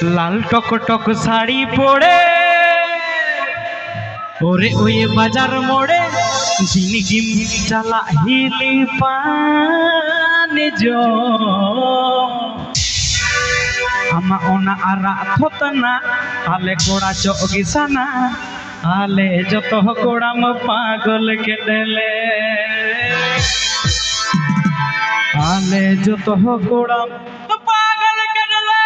लाल टक टक साड़ी पड़े ओरे ओए बाजार मोड़े जिनगिम चला हिली पान जो आमा ओना आरा थोतना आले कोड़ा चोगी सना आले जतो कोड़ा म पागल के देले आले जतो कोड़ा पागल के देले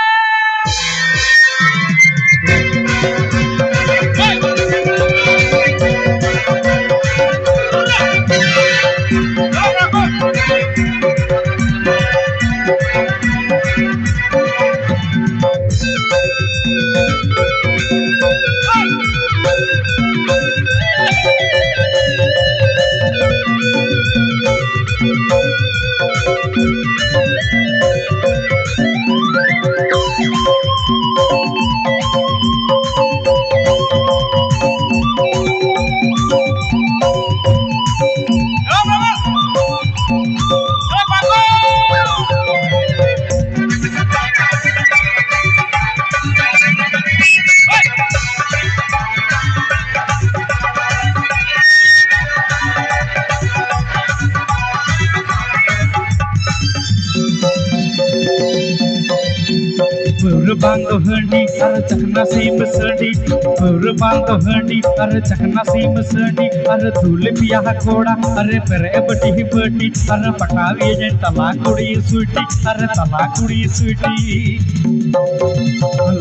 बांधो हंडी अर चखना सीम सड़ी पुर बांधो हंडी अर चखना सीम सड़ी अर धूल पिया कोड़ा अरे परे बटी बटी अर पटावी जे तला कुड़ी सुटी अर तला कुड़ी सुटी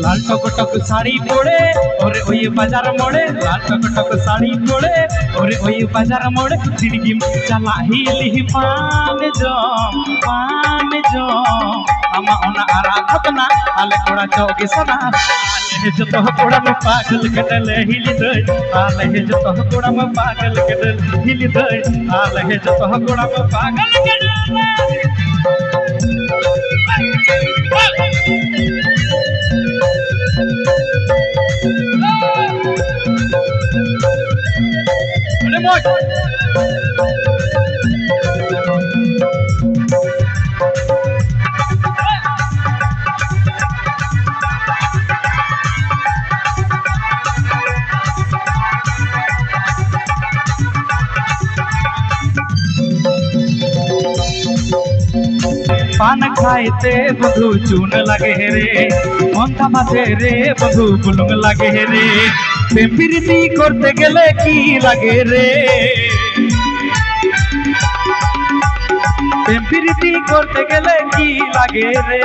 लाल टक टक साड़ी पड़े और ओए बाजार मोड़े लाल टक टक साड़ी पड़े और ओए बाजार मोड़े जिनगिम चला हिली पान जो आमा ओना आरा थतना आले कोड़ा चौकी सना आले जतो कोड़ा में पागल के देले हिली दे आले जतो कोड़ा में पागल के देले हिली दे आले जतो कोड़ा में पागल के देले अरे मोच पान खाइते बधु चून लगे रे मंथा माथे रे बधु बुलुंग लगे रे प्रेमप्रीति करते गेले की लगे रे प्रेमप्रीति करते गेले की लगे रे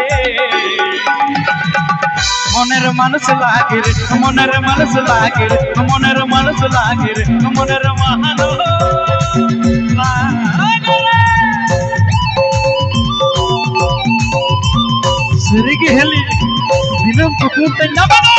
मनेर मानुष लागे रे मनेर मानुष लागे रे मनेर मानुष लागे रे Maner महानो Serigi heli dinam tukunte nabano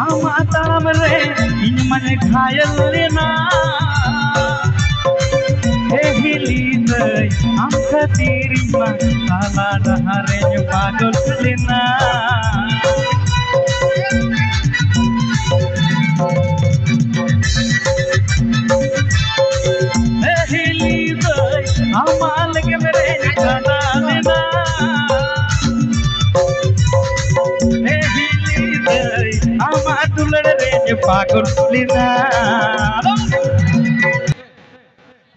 आमा ताम रे इन मन घायल लेना हिली दे आँख तेरी साला डहारे जो पागल लेना हिली दे आमा लगे मेरे गाना लेना पागल लेना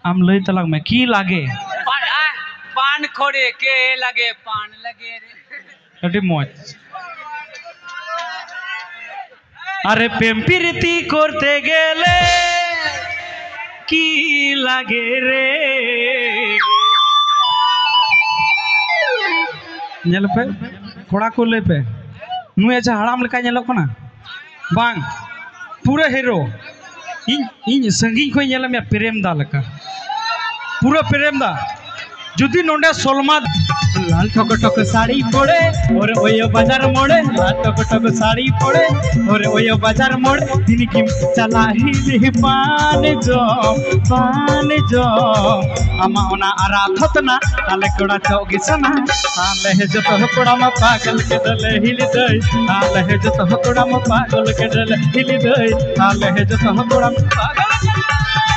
आम लई तलाक में की लागे पान खोड़े के लगे पान लगे रे अरे मौज अरे प्रेमप्रीति करते गेले की लागे रे नेल पे कोड़ा को ले पे नुए जा हराम लेका नेलो कना बांग पूरा हीरो इन संगी को नेला में प्रेम दा लका पूरा प्रेम दा जुदी नोंडे सोलमा लाल ठोक ठोक साड़ी पड़े और ओयो बाजार मोड़े लाल ठोक ठोक साड़ी पड़े और ओयो बाजार मोड़े दिन की चला हिली पान जो आमा ओना आराध होतना ताले कोड़ा चौगी सना ताले जो तो कोड़ा मा पागल के डले हिली दई ताले जो तो कोड़ा मा पागल के डले हिली दई ताले जो तो कोड़ा मा पागल